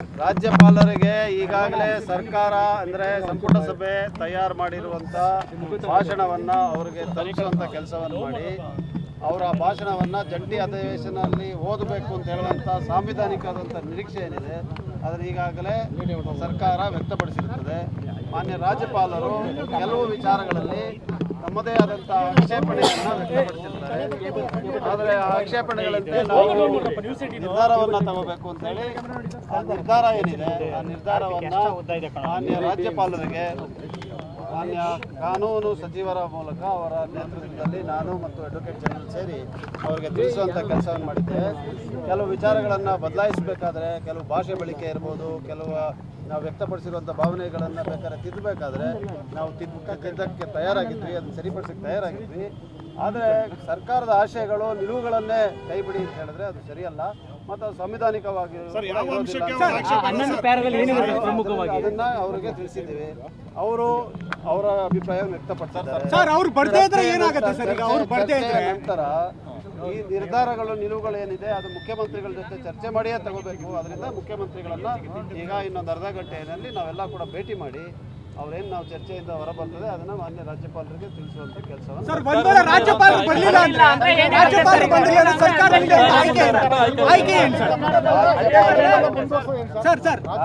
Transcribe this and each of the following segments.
ರಾಜ್ಯಪಾಲರಿಗೆ ಈಗಾಗಲೇ ಸರ್ಕಾರ ಅಂದರೆ ಸಂಪುಟ ಸಭೆ ತಯಾರು ಮಾಡಿರುವಂಥ ಭಾಷಣವನ್ನು ಅವರಿಗೆ ತಲುಪಿಸುವಂಥ ಕೆಲಸವನ್ನು ಮಾಡಿ ಅವರ ಭಾಷಣವನ್ನು ಜಂಟಿ ಅಧಿವೇಶನದಲ್ಲಿ ಓದಬೇಕು ಅಂತ ಹೇಳುವಂಥ ಸಾಂವಿಧಾನಿಕವಾದಂಥ ನಿರೀಕ್ಷೆ ಏನಿದೆ ಅದನ್ನು ಈಗಾಗಲೇ ಸರ್ಕಾರ ವ್ಯಕ್ತಪಡಿಸಿರುತ್ತದೆ. ಮಾನ್ಯ ರಾಜ್ಯಪಾಲರು ಕೆಲವು ವಿಚಾರಗಳಲ್ಲಿ ತಮ್ಮದೇ ಆದಂಥ ಆಕ್ಷೇಪಣೆಯನ್ನು ವ್ಯಕ್ತಪಡಿಸಿದ್ದಾರೆ. ಆದರೆ ಆ ಆಕ್ಷೇಪಣೆಗಳಂತೆ ನಾವು ನಿರ್ಧಾರವನ್ನು ತಗೋಬೇಕು ಅಂತೇಳಿ ಆ ನಿರ್ಧಾರ ಏನಿದೆ ಆ ನಿರ್ಧಾರವನ್ನು ಮಾನ್ಯ ರಾಜ್ಯಪಾಲರಿಗೆ ಮಾನ್ಯ ಕಾನೂನು ಸಚಿವರ ಮೂಲಕ ಅವರ ನೇತೃತ್ವದಲ್ಲಿ ನಾನು ಮತ್ತು ಅಡ್ವೊಕೇಟ್ ಜನರಲ್ ಸೇರಿ ಅವರಿಗೆ ತಿಳಿಸುವಂಥ ಕೆಲಸವನ್ನು ಮಾಡಿದ್ದೇವೆ. ಕೆಲವು ವಿಚಾರಗಳನ್ನು ಬದಲಾಯಿಸಬೇಕಾದ್ರೆ ಕೆಲವು ಭಾಷೆ ಬಳಕೆ ಇರ್ಬೋದು, ಕೆಲವು ನಾವು ವ್ಯಕ್ತಪಡಿಸಿರುವಂಥ ಭಾವನೆಗಳನ್ನು ಬೇಕಾದ್ರೆ ತಿದ್ದಬೇಕಾದ್ರೆ ನಾವು ತಿದ್ದಕ್ಕೆ ತಯಾರಾಗಿದ್ವಿ, ಅದನ್ನು ಸರಿಪಡಿಸೋಕ್ಕೆ ತಯಾರಾಗಿದ್ವಿ. ಆದರೆ ಸರ್ಕಾರದ ಆಶಯಗಳು ನಿಲುವುಗಳನ್ನೇ ಕೈಬಿಡಿ ಅಂತ ಹೇಳಿದ್ರೆ ಅದು ಸರಿಯಲ್ಲ ಮತ್ತು ಅದು ಸಂವಿಧಾನಿಕವಾಗಿ ಅದನ್ನ ಅವರಿಗೆ ತಿಳಿಸಿದ್ದೀವಿ. ಅವರು ಅವರ ಅಭಿಪ್ರಾಯ ವ್ಯಕ್ತಪಡಿಸಿದ್ದಾರೆ. ನಂತರ ಈ ನಿರ್ಧಾರಗಳು ನಿಲುವುಗಳು ಏನಿದೆ ಅದು ಮುಖ್ಯಮಂತ್ರಿಗಳ ಜೊತೆ ಚರ್ಚೆ ಮಾಡಿಯೇ ತಗೋಬೇಕು. ಅದರಿಂದ ಮುಖ್ಯಮಂತ್ರಿಗಳನ್ನ ಈಗ ಇನ್ನೊಂದು ಅರ್ಧ ಗಂಟೆಯಲ್ಲಿ ನಾವೆಲ್ಲ ಕೂಡ ಭೇಟಿ ಮಾಡಿ ಅವ್ರೇನು ನಾವು ಚರ್ಚೆಯಿಂದ ಹೊರಬರ್ತದೆ ಅದನ್ನ ಮಾನ್ಯ ರಾಜ್ಯಪಾಲರಿಗೆ ತಿಳಿಸುವಂತ ಕೆಲಸವನ್ನು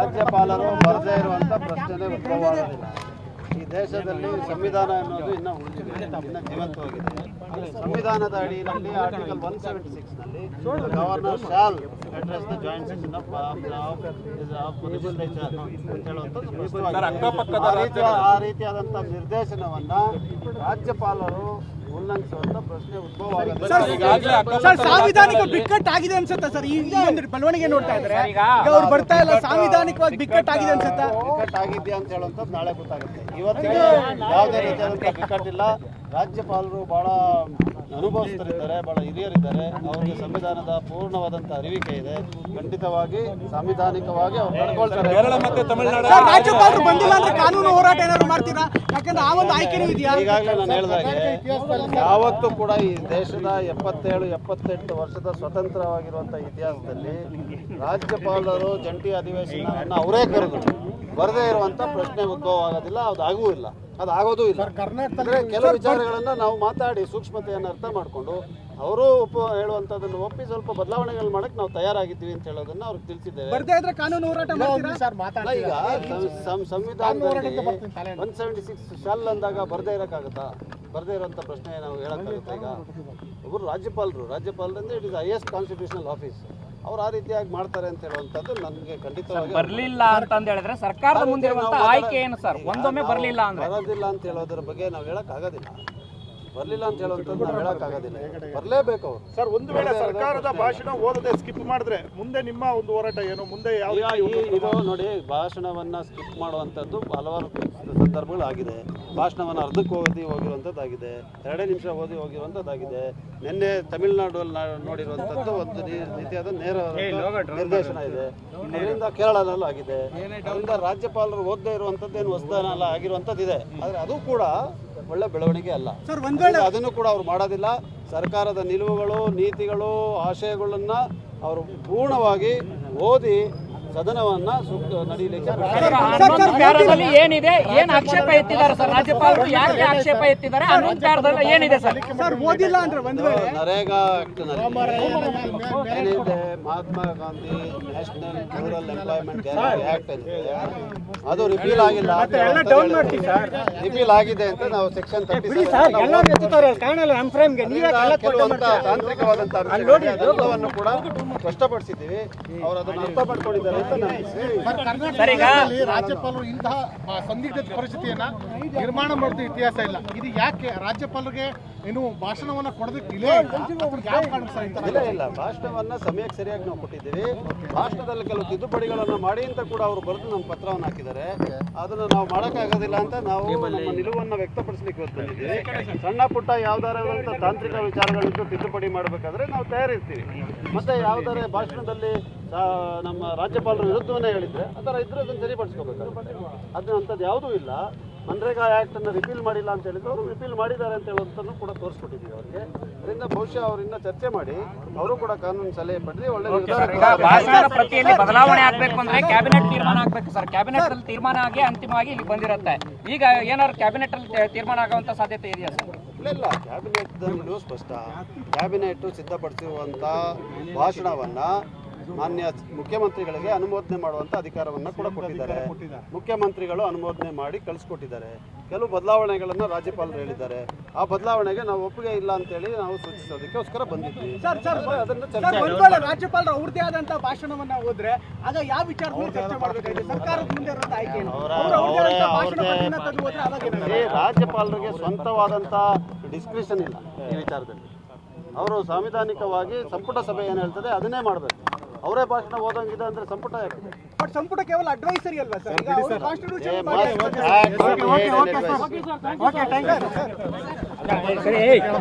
ರಾಜ್ಯಪಾಲರು ಬರದೇ ಇರುವಂತ ಪ್ರಶ್ನೆ ಉದ್ಭವ ಆಗೋದಿಲ್ಲ. ಈ ದೇಶದಲ್ಲಿ ಸಂವಿಧಾನ ಅನ್ನೋದು ಇನ್ನೂ ಉಳಿದಿದೆ, ಇನ್ನೂ ಜೀವಂತವಾಗಿದೆ. ಸಂವಿಧಾನದ ಅಡಿಯಲ್ಲಿ ಆರ್ಟಿಕಲ್ 176ನಲ್ಲಿ governor shall address the joint session of legislature ಅಂತ ಹೇಳುವಂಥದ್ದು ಆ ರೀತಿಯಾದಂಥ ನಿರ್ದೇಶನವನ್ನ ರಾಜ್ಯಪಾಲರು ಉಲ್ಲಂಘಿಸುವಂತ ಪ್ರಶ್ನೆ ಉದ್ಭವ ಆಗುತ್ತೆ. ಸಾಂವಿಧಾನಿಕ ಬಿಕ್ಕಟ್ಟಾಗಿದೆ ಅನ್ಸುತ್ತೆ ಸರ್. ಈ ಒಂದು ಬೆಳವಣಿಗೆ ನೋಡ್ತಾ ಇದ್ರೆ ಅವ್ರು ಬರ್ತಾ ಇಲ್ಲ, ಸಾಂವಿಧಾನಿಕವಾಗಿ ಬಿಕ್ಕಟ್ಟಾಗಿದೆ ಅನ್ಸುತ್ತೆ. ಬಿಕ್ಕಟ್ಟಾಗಿದ್ಯಾ ಅಂತ ಹೇಳುವಂಥದ್ದು ನಾಳೆ ಗೊತ್ತಾಗುತ್ತೆ. ಇವತ್ತಿಗೆ ಯಾವುದೇ ರೀತಿಯಾದಂಥ ಬಿಕ್ಕಟ್ಟಿಲ್ಲ. ರಾಜ್ಯಪಾಲರು ಬಹಳ ಅನುಭವಸ್ಥರಿದ್ದಾರೆ, ಬಹಳ ಹಿರಿಯರಿದ್ದಾರೆ. ಅವರಿಗೆ ಸಂವಿಧಾನದ ಪೂರ್ಣವಾದಂಥ ಅರಿವಿಕೆ ಇದೆ. ಖಂಡಿತವಾಗಿ ಸಾಂವಿಧಾನಿಕವಾಗಿ ಅವ್ರು ನಡ್ಕೊಳ್ತಾರೆ. ರಾಜ್ಯಪಾಲರು ಬಂದಿಲ್ಲ ಅಂದ್ರೆ ಕಾನೂನು ಹೋರಾಟ ಏನಾದ್ರು ಮಾಡ್ತೀರಾ? ಯಾಕಂದ್ರೆ ಆ ಒಂದು ಆಯ್ಕೆನೂ ಇದೆಯಾ? ಈಗಾಗಲೇ ನಾನು ಹೇಳಿದಾಗೆ ಯಾವತ್ತೂ ಕೂಡ ಈ ದೇಶದ 77-78 ವರ್ಷದ ಸ್ವತಂತ್ರವಾಗಿರುವಂಥ ಇತಿಹಾಸದಲ್ಲಿ ರಾಜ್ಯಪಾಲರು ಜಂಟಿ ಅಧಿವೇಶನವನ್ನು ಅವರೇ ಕರೆದರು ಬರದೇ ಇರುವಂಥ ಪ್ರಶ್ನೆ ಉದ್ಭವ ಆಗೋದಿಲ್ಲ, ಅದು ಇಲ್ಲ, ಅದು ಆಗೋದೂ ಇಲ್ಲ. ಅಂದರೆ ಕೆಲವು ವಿಚಾರಗಳನ್ನು ನಾವು ಮಾತಾಡಿ ಸೂಕ್ಷ್ಮತೆಯನ್ನು ಅರ್ಥ ಮಾಡಿಕೊಂಡು ಅವರು ಹೇಳುವಂಥದ್ದನ್ನು ಒಪ್ಪಿ ಸ್ವಲ್ಪ ಬದಲಾವಣೆಗಳು ಮಾಡಕ್ಕೆ ನಾವು ತಯಾರಾಗಿದ್ದೀವಿ ಅಂತ ಹೇಳೋದನ್ನ ಅವ್ರಿಗೆ ತಿಳಿಸಿದ್ದೇವೆ. ಈಗ ಸಂವಿಧಾನದಲ್ಲಿ 176 ಶಾಲ್ ಅಂದಾಗ ಬರದೇ ಇರೋಕ್ಕಾಗುತ್ತಾ? ಬರದೇ ಇರುವಂಥ ಪ್ರಶ್ನೆ ನಾವು ಹೇಳೋಕ್ಕಾಗುತ್ತೆ? ಈಗ ಒಬ್ಬರು ರಾಜ್ಯಪಾಲರಿಂದ it is highest constitutional office. ಅವ್ರು ಆ ರೀತಿಯಾಗಿ ಮಾಡ್ತಾರೆ ಅಂತ ಹೇಳುವಂಥದ್ದು ನನಗೆ ಖಂಡಿತವಾಗಿ ಬರಲಿಲ್ಲ ಅಂತ ಹೇಳಿದ್ರೆ ಸರ್ಕಾರದ ಮುಂದೆ ಆಯ್ಕೆ ಏನು ಸರ್? ಒಂದೊಮ್ಮೆ ಬರಲಿಲ್ಲ ಅಂತ ಹೇಳೋದ್ರ ಬಗ್ಗೆ ನಾವು ಹೇಳಕ್ಕಾಗೋದಿಲ್ಲ. ಬರಲಿಲ್ಲ ಅಂತ ಹೇಳುವಂಥದ್ದು ನಾವು ಹೇಳಕ್ಕಾಗೋದಿಲ್ಲ. ಬರಲೇಬೇಕು ಅವರು. ಸರ್, ಒಂದು ವೇಳೆ ಸರ್ಕಾರದ ಭಾಷಣ ಓದದೆ ಸ್ಕಿಪ್ ಮಾಡಿದ್ರೆ ಮುಂದೆ ನಿಮ್ಮ ಒಂದು ಹೋರಾಟ ಏನು? ಮುಂದೆ ಇದು ನೋಡಿ, ಭಾಷಣವನ್ನ ಸ್ಕಿಪ್ ಮಾಡುವಂಥದ್ದು ಹಲವಾರು ಸಂದರ್ಭಗಳು ಆಗಿದೆ. ಭಾಷಣವನ್ನು ಅರ್ಧಕ್ಕೆ ಹೋಗಿರುವಂಥದ್ದಾಗಿದೆ, 2 ನಿಮಿಷ ಹೋಗಿರುವಂಥದ್ದಾಗಿದೆ. ನಿನ್ನೆ ತಮಿಳುನಾಡಲ್ಲಿ ನೋಡಿರುವಂಥದ್ದು ಒಂದು ರೀತಿಯಾದ ನೇರ ನಿರ್ದೇಶನ ಇದೆ. ಅದರಿಂದ ಕೇರಳದಲ್ಲೂ ಆಗಿದೆ. ಅದರಿಂದ ರಾಜ್ಯಪಾಲರು ಓದದೇ ಇರುವಂಥದ್ದೇನು ಹೊಸದಲ್ಲ ಆಗಿರುವಂಥದ್ದಿದೆ. ಆದರೆ ಅದು ಕೂಡ ಒಳ್ಳೆ ಬೆಳವಣಿಗೆ ಅಲ್ಲ. ಅದನ್ನು ಕೂಡ ಅವ್ರು ಮಾಡೋದಿಲ್ಲ. ಸರ್ಕಾರದ ನಿಲುವುಗಳು, ನೀತಿಗಳು, ಆಶಯಗಳನ್ನ ಅವರು ಪೂರ್ಣವಾಗಿ ಓದಿ ಸದನವನ್ನ ನಡೀಲಿಕ್ಕೆ ಏನಿದೆ, ಏನ್ ಆಕ್ಷೇಪ ಎತ್ತಿದ್ದಾರೆ ಸರ್ ರಾಜ್ಯಪಾಲರು? ಯಾಕೆ ಆಕ್ಷೇಪ ಎತ್ತಿದ್ದಾರೆ? ಏನಿದೆ ಸರ್? ಓದಿಲ್ಲ ಅಂದ್ರೆ ನರೇಗಾ ಏನಿದೆ, Mahatma Gandhi national rural employment guarantee act ಏನಿದೆ ಅದು ರಿಪೀಲ್ ಆಗಿಲ್ಲ. ರಿಪೀಲ್ ಆಗಿದೆ ಅಂತ ನಾವು ಸೆಕ್ಷನ್ ಕೆಲವಂತ ತಾಂತ್ರಿಕವಾದಂತ ಎಲ್ಲವನ್ನು ಕೂಡ ಸ್ಪಷ್ಟಪಡಿಸಿದ್ದೀವಿ. ಅವರು ಅದನ್ನು ಅರ್ಥ ಪಡ್ಕೊಂಡಿದ್ದಾರೆ ಅಂತ ರಾಜ್ಯಪಾಲರು ಇಂತಹ ಸಂದಿಗ್ಧ ಪರಿಸ್ಥಿತಿಯನ್ನ ನಿರ್ಮಾಣ ಮಾಡಿದ ಇತಿಹಾಸ ಇಲ್ಲ. ಇದು ಯಾಕೆ ರಾಜ್ಯಪಾಲರಿಗೆ ಏನು ಭಾಷಣವನ್ನ ಕೊಡೋದಕ್ಕೆ ಇಲ್ಲ? ಭಾಷಣವನ್ನ ಸಮಯಕ್ಕೆ ಸರಿಯಾಗಿ ನಾವು ಕೊಟ್ಟಿದ್ದೀವಿ. ಭಾಷಣದಲ್ಲಿ ಕೆಲವು ತಿದ್ದುಪಡಿಗಳನ್ನು ಮಾಡಿ ಅಂತ ಕೂಡ ಅವರು ಬರೆದು ನಮ್ಮ ಪತ್ರವನ್ನು ಹಾಕಿದ್ದಾರೆ. ಅದನ್ನು ನಾವು ಮಾಡೋಕ್ಕಾಗೋದಿಲ್ಲ ಅಂತ ನಾವು ನಮ್ಮ ನಿಲುವನ್ನು ವ್ಯಕ್ತಪಡಿಸಲಿಕ್ಕೆ ಬಂದಿದ್ದೀವಿ. ಸಣ್ಣ ಪುಟ್ಟ ಯಾವ್ದಾರಂಥ ತಾಂತ್ರಿಕ ವಿಚಾರಗಳಿದ್ದು ತಿದ್ದುಪಡಿ ಮಾಡಬೇಕಾದ್ರೆ ನಾವು ತಯಾರಿರ್ತೀವಿ. ಮತ್ತೆ ಯಾವ್ದಾರ ಭಾಷಣದಲ್ಲಿ ನಮ್ಮ ರಾಜ್ಯಪಾಲರ ವಿರುದ್ಧವನ್ನೇ ಹೇಳಿದ್ರೆ ಆ ಥರ ಇದ್ರೆ ಅದನ್ನು ಸರಿಪಡಿಸ್ಕೋಬೇಕಾಗುತ್ತೆ. ಅದನ್ನ ಅಂಥದ್ದು ಯಾವುದೂ ಇಲ್ಲ. ಮನ್ರೇಗಾ ಆ್ಯಕ್ಟನ್ನು ರಿಪೀಲ್ ಮಾಡಿಲ್ಲ ಅಂತ ಹೇಳಿದ್ರು, ಅವರು ರಿಪೀಲ್ ಮಾಡಿದ್ದಾರೆ ಅಂತ ಹೇಳೋದನ್ನು ಕೂಡ ತೋರಿಸ್ಕೊಟ್ಟಿದ್ದೀವಿ ಅವರಿಗೆ. ಅದರಿಂದ ಬಹುಶಃ ಅವರಿಂದ ಚರ್ಚೆ ಮಾಡಿ ಅವರು ಕೂಡ ಕಾನೂನು ಸಲಹೆ ಪಡೆದು ಒಳ್ಳೆ ಈಗ ಭಾಷಣದ ಪ್ರತಿಯಲ್ಲಿ ಬದಲಾವಣೆ ಆಗ್ಬೇಕು ಅಂದ್ರೆ ಕ್ಯಾಬಿನೆಟ್ ತೀರ್ಮಾನ ಆಗ್ಬೇಕು ಸರ್. ಕ್ಯಾಬಿನೆಟ್ ಅಲ್ಲಿ ತೀರ್ಮಾನ ಆಗಿ ಅಂತಿಮವಾಗಿ ಇಲ್ಲಿ ಬಂದಿರುತ್ತೆ. ಈಗ ಏನಾದ್ರು ಕ್ಯಾಬಿನೆಟ್ ಅಲ್ಲಿ ತೀರ್ಮಾನ ಆಗುವಂತ ಸಾಧ್ಯತೆ ಇದೆಯಾ ಸರ್? ಇಲ್ಲ, ಕ್ಯಾಬಿನೆಟ್ ನಿಲುವು ಸ್ಪಷ್ಟ. ಕ್ಯಾಬಿನೆಟ್ ಸಿದ್ಧಪಡಿಸಿರುವಂಥ ಭಾಷಣವನ್ನು ಮಾನ್ಯ ಮುಖ್ಯಮಂತ್ರಿಗಳಿಗೆ ಅನುಮೋದನೆ ಮಾಡುವಂಥ ಅಧಿಕಾರವನ್ನು ಕೂಡ ಕೊಟ್ಟಿದ್ದಾರೆ. ಮುಖ್ಯಮಂತ್ರಿಗಳು ಅನುಮೋದನೆ ಮಾಡಿ ಕಳಿಸ್ಕೊಟ್ಟಿದ್ದಾರೆ. ಕೆಲವು ಬದಲಾವಣೆಗಳನ್ನು ರಾಜ್ಯಪಾಲರು ಹೇಳಿದ್ದಾರೆ. ಆ ಬದಲಾವಣೆಗೆ ನಾವು ಒಪ್ಪಿಗೆ ಇಲ್ಲ ಅಂತೇಳಿ ನಾವು ಸೂಚಿಸೋದಕ್ಕೋಸ್ಕರ ಬಂದಿದ್ವಿ. ಅದನ್ನು ಚರ್ಚೆ ರಾಜ್ಯಪಾಲರು ಅವ್ರದೇ ಆದಂತಹ ಭಾಷಣವನ್ನ ಹೋದ್ರೆ ಆಗ ಯಾವ ವಿಚಾರದಲ್ಲಿ ಚರ್ಚೆ ಮಾಡಬೇಕಾಗಿದೆ? ಸರ್ಕಾರದ ಮುಂದೆ ಇರೋದು ಆಯ್ಕೆ ಏನು? ರಾಜ್ಯಪಾಲರಿಗೆ ಸ್ವಂತವಾದಂಥ ಡಿಸ್ಕ್ರಿಷನ್ ಇಲ್ಲ ಈ ವಿಚಾರದಲ್ಲಿ. ಅವರು ಸಾಂವಿಧಾನಿಕವಾಗಿ ಸಂಪುಟ ಸಭೆ ಏನು ಹೇಳ್ತದೆ ಅದನ್ನೇ ಮಾಡಬೇಕು. ಅವರೇ ಭಾಷಣ ಓದಂಗಿದೆ ಅಂದ್ರೆ ಸಂಪುಟ ಯಾಕಿದೆ? ಬಟ್ ಸಂಪುಟ ಕೇವಲ ಅಡ್ವೈಸರಿ ಅಲ್ವಾ ಸರ್? ಕಾನ್ಸ್ಟಿಟ್ಯೂಷನ್